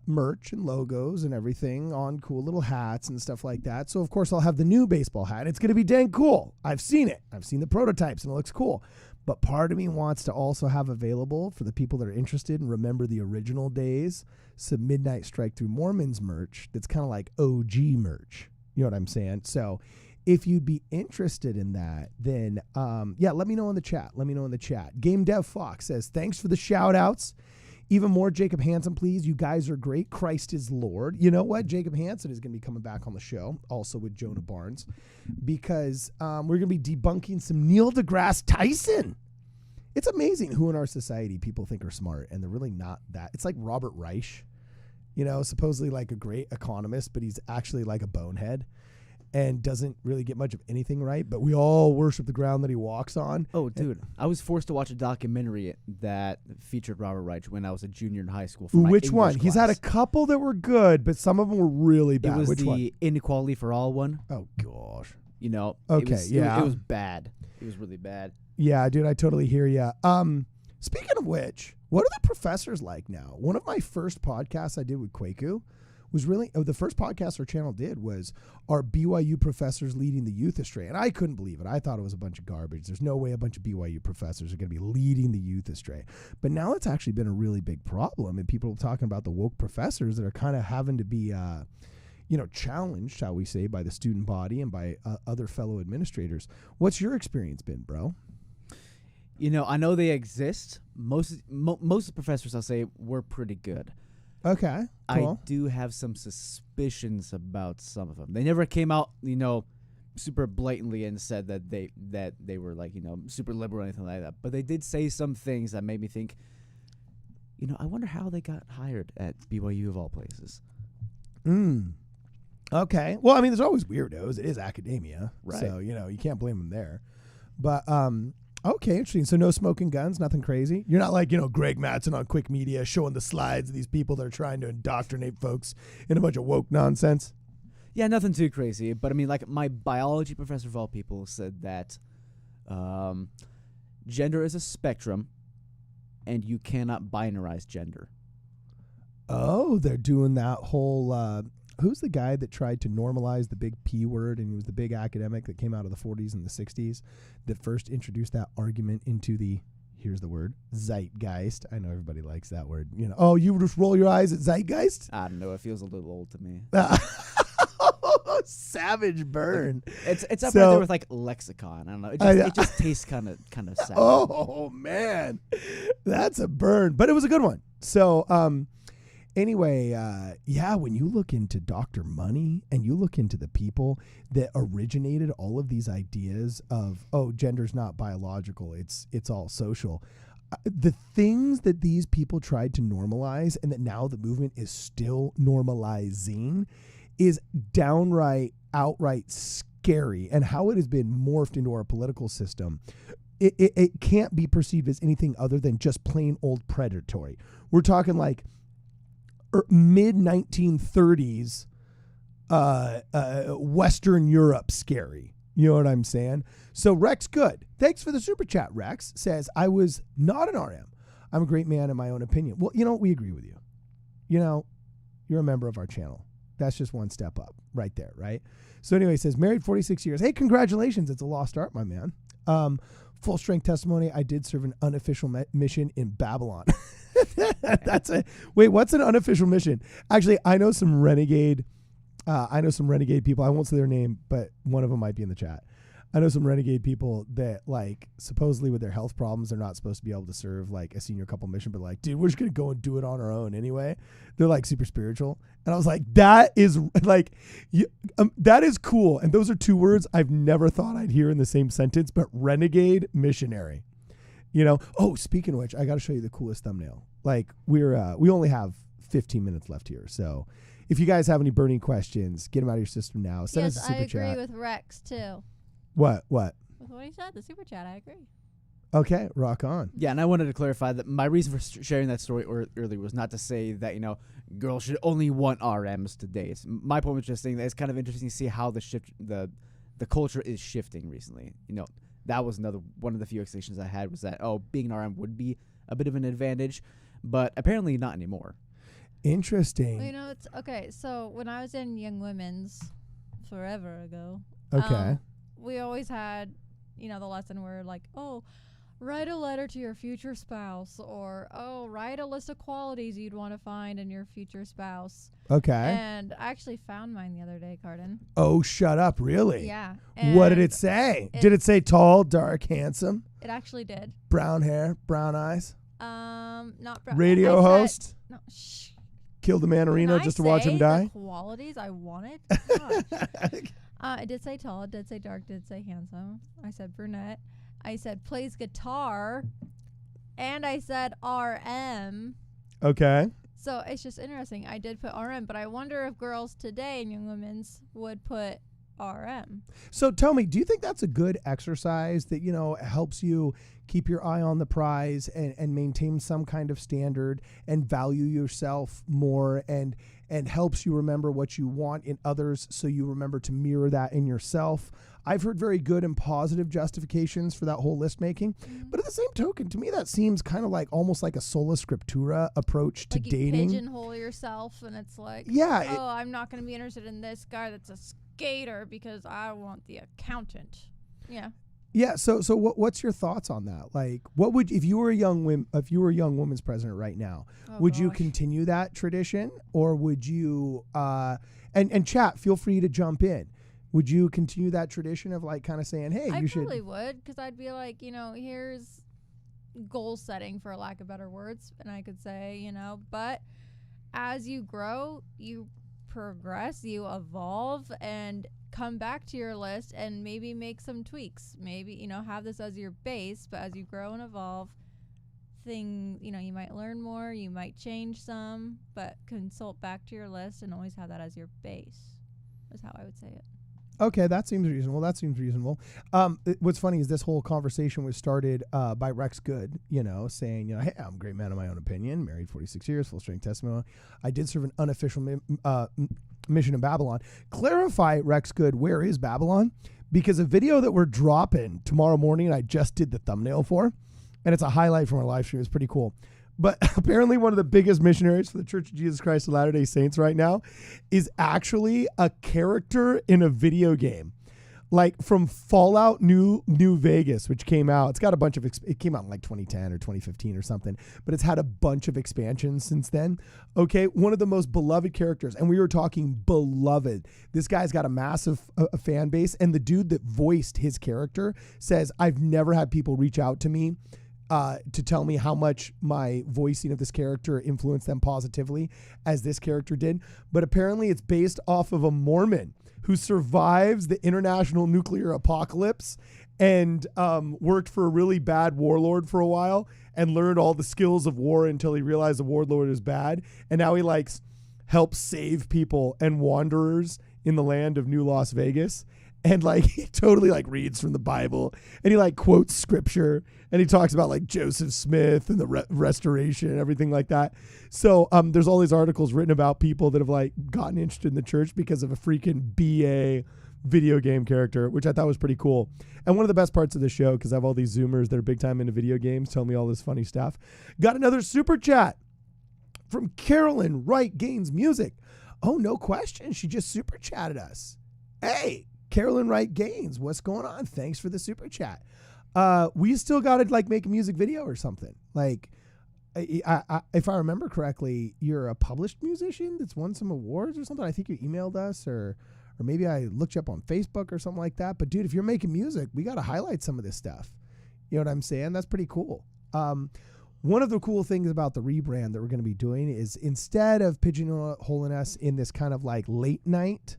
merch and logos and everything on cool little hats and stuff like that. So, of course, I'll have the new baseball hat. It's going to be dang cool. I've seen it. I've seen the prototypes, and it looks cool. But part of me wants to also have available for the people that are interested and remember the original days, some Midnight Strike Through Mormons merch that's kind of like OG merch. You know what I'm saying? So if you'd be interested in that, then let me know in the chat. Let me know in the chat. Game Dev Fox says, thanks for the shout outs. Even more Jacob Hansen, please. You guys are great. Christ is Lord. You know what? Jacob Hansen is going to be coming back on the show, also with Jonah Barnes, because we're going to be debunking some Neil deGrasse Tyson. It's amazing who in our society people think are smart, and they're really not that. It's like Robert Reich, supposedly like a great economist, but he's actually like a bonehead and doesn't really get much of anything right, but we all worship the ground that he walks on. Oh, dude. I was forced to watch a documentary that featured Robert Reich when I was a junior in high school. For my Which English one? He's had a class. couple that were good, but some of them were really bad. It was Which the one? Inequality for All one. Oh, gosh. Okay, yeah. It was bad. It was really bad. Yeah, dude, I totally hear you. Speaking of which, what are the professors like now? One of my first podcasts I did with Kwaku was really, the first podcast our channel did was our BYU professors leading the youth astray. And I couldn't believe it. I thought it was a bunch of garbage. There's no way a bunch of BYU professors are going to be leading the youth astray. But now it's actually been a really big problem. And people are talking about the woke professors that are kind of having to be, challenged, shall we say, by the student body and by other fellow administrators. What's your experience been, bro? I know they exist. Most of the professors, I'll say, were pretty good. Okay, cool. I do have some suspicions about some of them. They never came out, super blatantly and said that they were like, super liberal or anything like that. But they did say some things that made me think, I wonder how they got hired at BYU of all places. Okay. Well, I mean, there's always weirdos. It is academia. Right. So, you can't blame them there. But, okay, interesting. So no smoking guns, nothing crazy. You're not like, Greg Mattson on Quick Media showing the slides of these people that are trying to indoctrinate folks in a bunch of woke nonsense. Yeah, nothing too crazy. But I mean, like my biology professor of all people said that gender is a spectrum and you cannot binarize gender. Oh, they're doing that whole, who's the guy that tried to normalize the big P word, and he was the big academic that came out of the 40s and the 60s that first introduced that argument into the, here's the word, zeitgeist. I know everybody likes that word. Oh, you just roll your eyes at zeitgeist? I don't know. It feels a little old to me. Savage burn. It's up right there with like lexicon. I don't know. It just tastes kind of sad. Oh, man. That's a burn. But it was a good one. So, anyway, when you look into Dr. Money and you look into the people that originated all of these ideas of, gender's not biological, it's all social. The things that these people tried to normalize and that now the movement is still normalizing is outright scary. And how it has been morphed into our political system, it can't be perceived as anything other than just plain old predatory. We're talking like mid 1930s Western Europe scary. You know what I'm saying? So Rex Good, thanks for the super chat. Rex says, I was not an RM. I'm a great man in my own opinion. Well, we agree with you. You're a member of our channel. That's just one step up right there, right? So anyway, he says, married 46 years. Hey, congratulations. It's a lost art, my man. Full strength testimony. I did serve an unofficial mission in Babylon. What's an unofficial mission? Actually, I know some renegade people. I won't say their name, but one of them might be in the chat. I know some renegade people that like supposedly with their health problems, they're not supposed to be able to serve like a senior couple mission, but like, dude, we're just going to go and do it on our own anyway. They're like super spiritual. And I was like, that is like, that is cool. And those are two words I've never thought I'd hear in the same sentence, but renegade missionary. Oh, speaking of which, I got to show you the coolest thumbnail. Like we only have 15 minutes left here. So if you guys have any burning questions, get them out of your system now. Send us a super chat. I agree with Rex too. What? With what he said, the super chat, I agree. Okay, rock on. Yeah, and I wanted to clarify that my reason for sharing that story earlier was not to say that, girls should only want RMs today. My point was just saying that it's kind of interesting to see how the culture is shifting recently. That was one of the few explanations I had was that, being an RM would be a bit of an advantage, but apparently not anymore. Interesting. Well, it's okay. So when I was in Young Women's forever ago, okay, we always had, the lesson where like, write a letter to your future spouse, or write a list of qualities you'd want to find in your future spouse. Okay. And I actually found mine the other day, Carden. Oh, shut up. Really? Yeah. What did and it say? Did it say tall, dark, handsome, It actually did. brown hair, brown eyes, Not brown. radio I said- host, No, shh. killed the man When Reno I just to watch him say die? The qualities I wanted. Gosh. It did say tall, it did say dark, did say handsome. I said brunette. I said plays guitar, and I said RM. Okay. So it's just interesting. I did put RM, but I wonder if girls today and young women's would put RM. So tell me, do you think that's a good exercise that, helps you keep your eye on the prize and maintain some kind of standard and value yourself more and helps you remember what you want in others so you remember to mirror that in yourself? I've heard very good and positive justifications for that whole list making. Mm-hmm. But at the same token, to me, that seems kind of like almost like a sola scriptura approach to Like you dating. pigeonhole yourself, and it's like, Yeah. I'm not going to be interested in this guy that's a skater because I want the accountant. Yeah. Yeah. So what's your thoughts on that? Like, what would, if you were a young women's president right now, would you continue that tradition, or would you, and chat, feel free to jump in. Would you continue that tradition of like kind of saying, hey, I you should? probably would, because I'd be like, here's goal setting, for lack of better words. And I could say, but as you grow, you progress, you evolve, and come back to your list and maybe make some tweaks. Maybe, have this as your base, but as you grow and evolve, you might learn more, you might change some, but consult back to your list and always have that as your base, is how I would say it. Okay, that seems reasonable. What's funny is this whole conversation was started by Rex Good, saying, hey, I'm a great man of my own opinion, married 46 years, full strength testimony. I did serve an unofficial mission in Babylon. Clarify, Rex Good, where is Babylon? Because a video that we're dropping tomorrow morning, I just did the thumbnail for, and it's a highlight from our live stream. It's pretty cool. But apparently one of the biggest missionaries for the Church of Jesus Christ of Latter-day Saints right now is actually a character in a video game. Like from Fallout New Vegas, which came out. It's got a bunch of, it came out in like 2010 or 2015 or something, but it's had a bunch of expansions since then. Okay, one of the most beloved characters, and we were talking beloved. This guy's got a massive fan base, and the dude that voiced his character says, I've never had people reach out to me to tell me how much my voicing of this character influenced them positively as this character did. But apparently it's based off of a Mormon who survives the international nuclear apocalypse and worked for a really bad warlord for a while and learned all the skills of war until he realized the warlord is bad. And now he helps save people and wanderers in the land of New Las Vegas. And he totally reads from the Bible, and he quotes scripture, and he talks about Joseph Smith and the restoration and everything like that. So there's all these articles written about people that have gotten interested in the church because of a freaking BA video game character, which I thought was pretty cool. And one of the best parts of the show, because I have all these Zoomers that are big time into video games, tell me all this funny stuff. Got another super chat from Carolyn Wright Gaines Music. Oh, no question. She just super chatted us. Hey, Carolyn Wright Gaines, what's going on? Thanks for the super chat. We still got to make a music video or something. If I remember correctly, you're a published musician that's won some awards or something. I think you emailed us or maybe I looked you up on Facebook or something like that. But dude, if you're making music, we got to highlight some of this stuff. You know what I'm saying? That's pretty cool. One of the cool things about the rebrand that we're going to be doing is instead of pigeonholing us in this kind of late night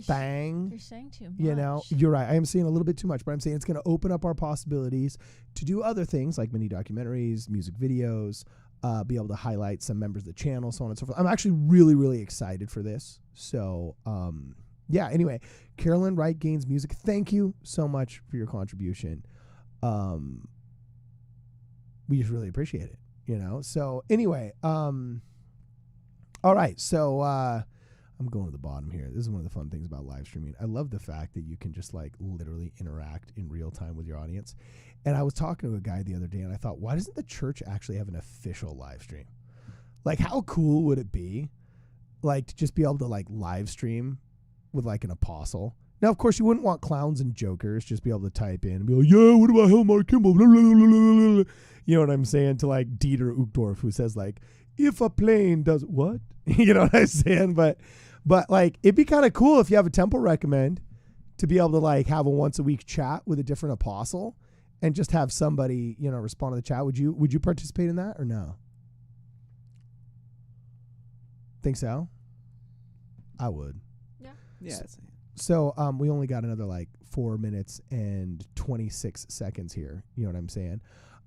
thing. You're saying too much. You're right. I am saying a little bit too much, but I'm saying it's going to open up our possibilities to do other things like mini documentaries, music videos, be able to highlight some members of the channel, so on and so forth. I'm actually really, really excited for this. So, yeah, anyway, Carolyn Wright Gaines Music, thank you so much for your contribution. We just really appreciate it, So, anyway, all right, so I'm going to the bottom here. This is one of the fun things about live streaming. I love the fact that you can just literally interact in real time with your audience. And I was talking to a guy the other day and I thought, why doesn't the church actually have an official live stream? How cool would it be to just be able to live stream with an apostle Now, of course, you wouldn't want clowns and jokers just be able to type in and be like, yeah, what about Helmar Kimball? Blah, blah, blah, blah, blah, blah. You know what I'm saying? To like Dieter Uchtdorf, who says like, if a plane does what? You know what I'm saying? But like, it'd be kind of cool if you have a temple recommend to be able to like have a once a week chat with a different apostle and just have somebody, you know, respond to the chat. Would you participate in that or no? Think so? I would. Yeah. So we only got another like 4 minutes and 26 seconds here. You know what I'm saying?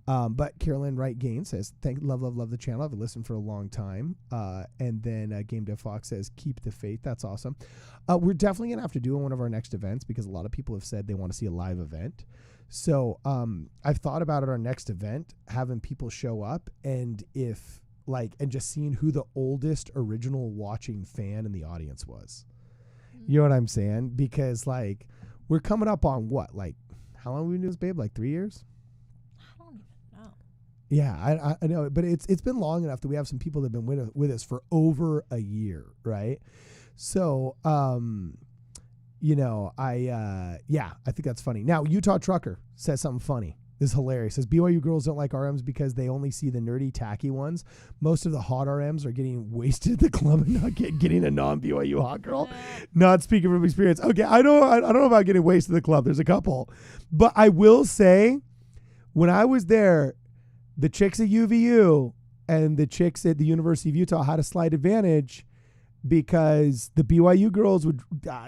But Carolyn Wright Gain says, love the channel. I've listened for a long time. And then Game Dev Fox says, keep the faith. That's awesome. We're definitely going to have to do one of our next events because a lot of people have said they want to see a live event. So I've thought about at our next event, having people show up and and just seeing who the oldest original watching fan in the audience was. You know what I'm saying? Because like we're coming up on what? Like how long have we been doing this, babe? Like 3 years? I don't even know. Yeah, I know, but it's been long enough that we have some people that have been with us for over a year, right? So, you know, I think that's funny. Now, Utah Trucker says something funny. This is hilarious. Says BYU girls don't like RMs because they only see the nerdy, tacky ones. Most of the hot RMs are getting wasted at the club and not getting a non-BYU hot girl. Not speaking from experience. Okay, I don't know about getting wasted at the club. There's a couple, but I will say, when I was there, the chicks at UVU and the chicks at the University of Utah had a slight advantage because the BYU girls would,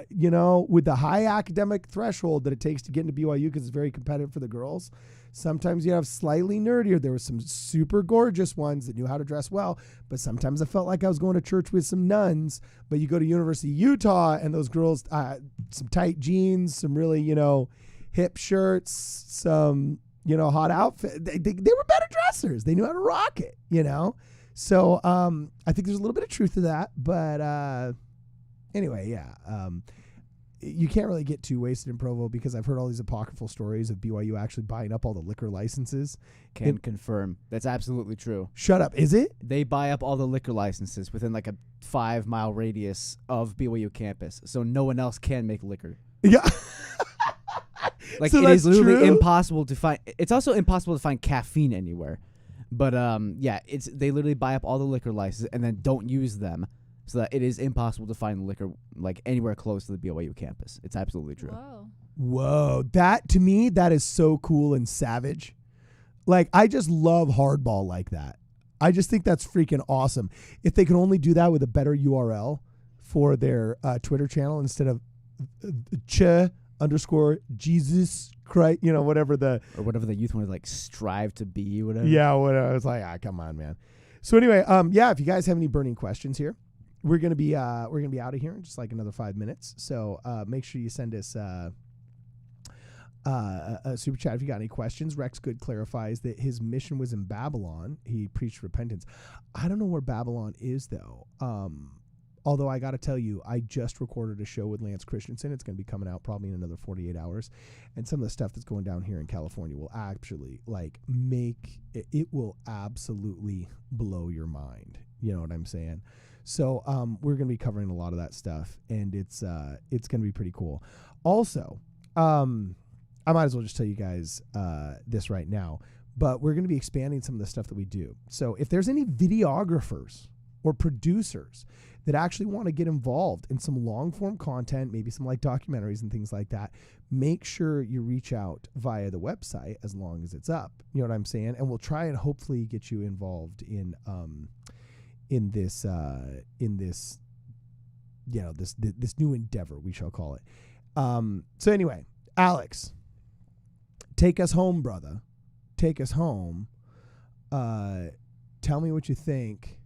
you know, with the high academic threshold that it takes to get into BYU because it's very competitive for the girls, sometimes you have slightly nerdier. There were some super gorgeous ones that knew how to dress well, but sometimes I felt like I was going to church with some nuns. But you go to University of Utah and those girls, some tight jeans, some really, you know, hip shirts, some, you know, hot outfit. They were better dressers. They knew how to rock it, you know? So I think there's a little bit of truth to that. But anyway, yeah. You can't really get too wasted in Provo because I've heard all these apocryphal stories of BYU actually buying up all the liquor licenses. Can confirm. That's absolutely true. Shut up. Is it? They buy up all the liquor licenses within like a 5-mile radius of BYU campus. So no one else can make liquor. Yeah. Like So it is that's literally true? impossible to find. It's also impossible to find caffeine anywhere. But yeah, they literally buy up all the liquor licenses and then don't use them, so that it is impossible to find liquor like anywhere close to the BYU campus. It's absolutely true. Whoa. That, to me, that is so cool and savage. Like, I just love hardball like that. I just think that's freaking awesome. If they could only do that with a better URL for their Twitter channel instead of _Jesus Christ, you know, whatever the youth wanted, like strive to be, whatever. Yeah, whatever. I was like, come on, man. So anyway, yeah, if you guys have any burning questions here, we're gonna be out of here in just like another 5 minutes. So make sure you send us a super chat if you got any questions. Rex Good clarifies that his mission was in Babylon. He preached repentance. I don't know where Babylon is though. Although I got to tell you, I just recorded a show with Lance Christensen. It's going to be coming out probably in another 48 hours. And some of the stuff that's going down here in California will actually it will absolutely blow your mind. You know what I'm saying? So we're going to be covering a lot of that stuff, and it's going to be pretty cool. Also, I might as well just tell you guys this right now, but we're going to be expanding some of the stuff that we do. So if there's any videographers or producers that actually want to get involved in some long form content, maybe some like documentaries and things like that, make sure you reach out via the website as long as it's up. You know what I'm saying? And we'll try and hopefully get you involved in this you know, this new endeavor, we shall call it. So anyway, Alex, take us home, brother. Take us home. Tell me what you think.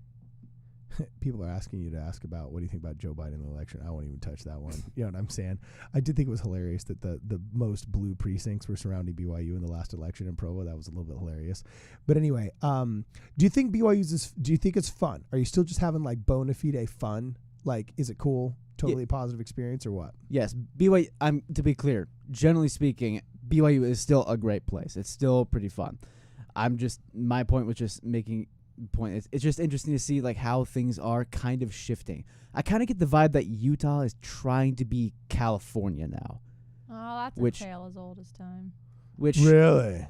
People are asking you to ask about what do you think about Joe Biden in the election. I won't even touch that one. You know what I'm saying? I did think it was hilarious that the most blue precincts were surrounding BYU in the last election in Provo. That was a little bit hilarious. But anyway, do you think do you think it's fun? Are you still just having like bona fide fun? Like, is it cool? Totally positive experience or what? Yes, BYU. To be clear, generally speaking, BYU is still a great place. It's still pretty fun. My point was just making point. It's just interesting to see like how things are kind of shifting. I kind of get the vibe that Utah is trying to be California now. Oh, that's Which- a tale as old as time. Which Really?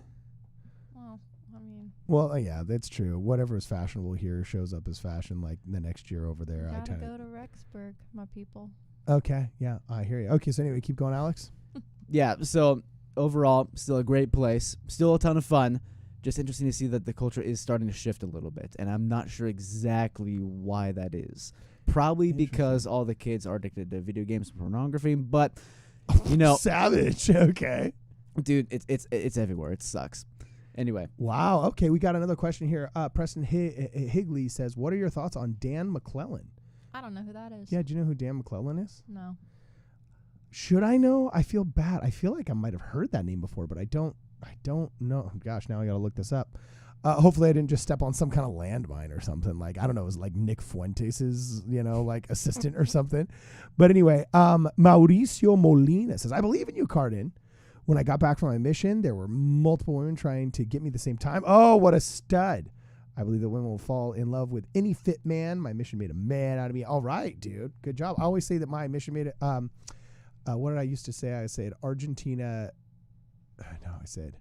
Well, I mean, Well, yeah, that's true. Whatever is fashionable here shows up as fashion like the next year over there. you I gotta tend go to Rexburg, my people. Okay, yeah, I hear you. Okay, so anyway, keep going, Alex. yeah, so overall, still a great place, still a ton of fun. Just interesting to see that the culture is starting to shift a little bit, and I'm not sure exactly why that is. Probably because all the kids are addicted to video games and pornography, but you know, Savage. Okay. dude, it's everywhere. It sucks. Anyway, Wow. Okay, we got another question here. Preston Higley says, "What are your thoughts on Dan McClellan?" I don't know who that is. Yeah, do you know who Dan McClellan is? No. Should I know? I feel bad. I feel like I might have heard that name before, but I don't know. Gosh, now I got to look this up. Hopefully I didn't just step on some kind of landmine or something. Like, I don't know, it was like Nick Fuentes's, like assistant or something. But anyway, Mauricio Molina says, "I believe in you, Cardin. When I got back from my mission, there were multiple women trying to get me the same time. Oh, what a stud. I believe that women will fall in love with any fit man. My mission made a man out of me." All right, dude. Good job. I always say that my mission made it. What did I used to say? I said Argentina. No, I said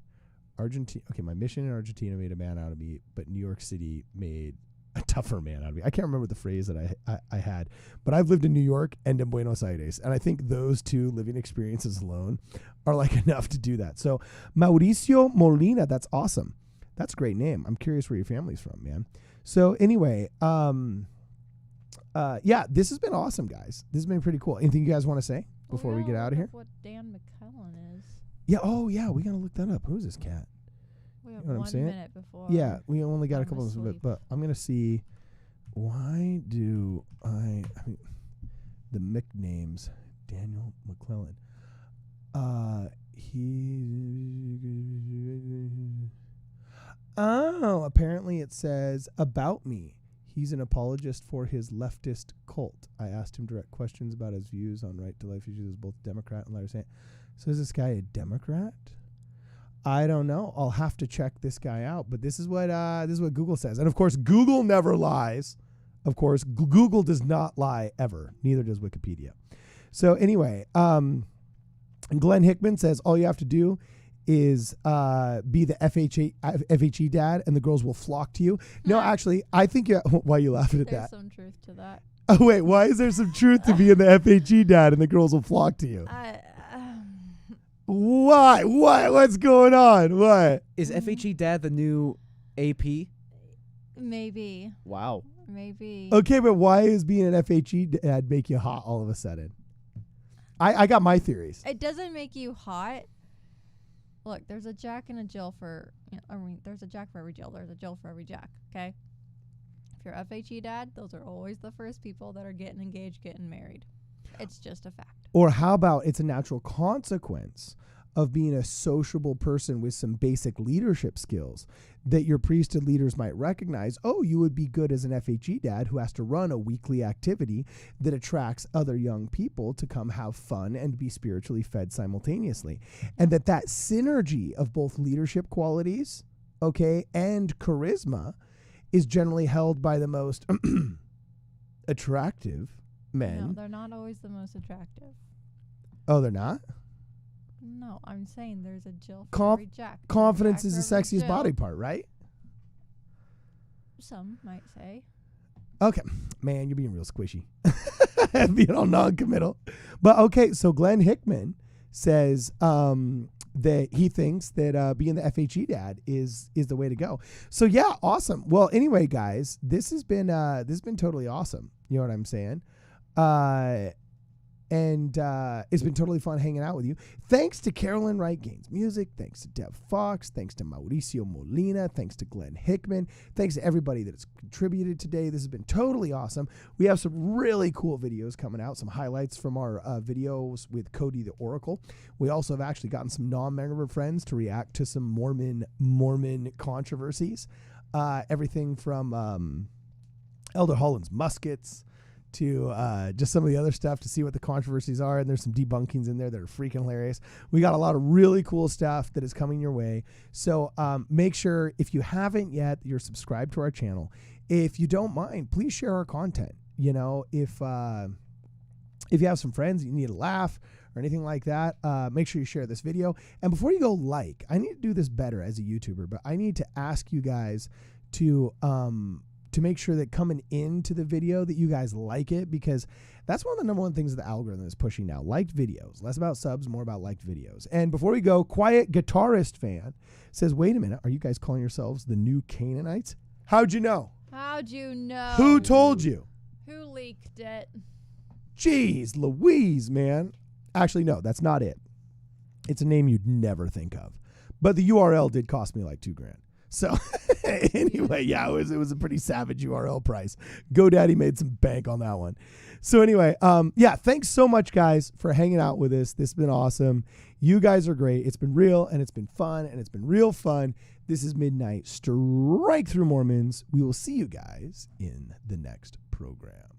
Argentina. Okay, my mission in Argentina made a man out of me, but New York City made a tougher man out of me. I can't remember the phrase that I had, but I've lived in New York and in Buenos Aires, and I think those two living experiences alone are like enough to do that. So Mauricio Molina, that's awesome. That's a great name. I'm curious where your family's from, man. So anyway, yeah, this has been awesome, guys. This has been pretty cool. Anything you guys want to say before we get out of here? What Dan McCullen is. Yeah. Oh, yeah. We gotta look that up. Who's this cat? We have know what I'm 1 saying? minute before. Yeah, we only got a I'm couple of asleep. minutes, but I'm gonna see. Why do I mean, the nicknames Daniel McClellan? Apparently it says about me. He's an apologist for his leftist cult. I asked him direct questions about his views on right to life issues as both Democrat and letter. So is this guy a Democrat? I don't know. I'll have to check this guy out. But this is what Google says, and of course, Google never lies. Of course, Google does not lie ever. Neither does Wikipedia. So anyway, Glenn Hickman says all you have to do is be the FHE dad, and the girls will flock to you. No, actually, I think why are you laughing at There's that? some truth to that. Oh wait, why is there some truth to being the FHE dad and the girls will flock to you? Why? What? What's going on? What? is FHE Dad the new AP? Maybe. Wow. Maybe. Okay, but why is being an FHE dad make you hot all of a sudden? I got my theories. It doesn't make you hot. Look, there's a Jack and a Jill for. There's a Jack for every Jill. There's a Jill for every Jack. Okay. If you're FHE dad, those are always the first people that are getting engaged, getting married. It's just a fact. Or how about it's a natural consequence of being a sociable person with some basic leadership skills that your priesthood leaders might recognize. Oh, you would be good as an FHE dad who has to run a weekly activity that attracts other young people to come have fun and be spiritually fed simultaneously. And that synergy of both leadership qualities, okay, and charisma is generally held by the most attractive men. No, they're not always the most attractive. Oh, they're not? No, I'm saying there's a Jill for every Jack. There's a Confidence Jack is the for every sexiest Jill. body part, right? Some might say. Okay. Man, you're being real squishy. Being all non-committal. But okay, so Glenn Hickman says that he thinks that being the FHE dad is the way to go. So yeah, awesome. Well, anyway, guys, this has been totally awesome. You know what I'm saying? And it's been totally fun hanging out with you. Thanks to Carolyn Wright Gaines Music. Thanks to Deb Fox. Thanks to Mauricio Molina. Thanks to Glenn Hickman. Thanks to everybody that has contributed today. This has been totally awesome. We have some really cool videos coming out, some highlights from our videos with Cody the Oracle. We also have actually gotten some non-member friends to react to some Mormon controversies. Everything from Elder Holland's muskets to just some of the other stuff to see what the controversies are. And there's some debunkings in there that are freaking hilarious. We got a lot of really cool stuff that is coming your way. So make sure, if you haven't yet, you're subscribed to our channel. If you don't mind, please share our content. You know, if you have some friends you need a laugh or anything like that, make sure you share this video. And before you go, I need to do this better as a YouTuber, but I need to ask you guys to make sure that coming into the video that you guys like it, because that's one of the number one things the algorithm is pushing now. Liked videos, less about subs, more about liked videos. And before we go, Quiet Guitarist Fan says, wait a minute, are you guys calling yourselves the new Canaanites? How'd you know? How'd you know? Who told you? Who leaked it? Jeez Louise, man. Actually, no, that's not it. It's a name you'd never think of. But the URL did cost me like $2,000. So anyway, yeah, it was a pretty savage URL price. GoDaddy made some bank on that one. So anyway, yeah, thanks so much, guys, for hanging out with us. This has been awesome. You guys are great. It's been real, and it's been fun, and it's been real fun. This is Midnight Strike Through Mormons. We will see you guys in the next program.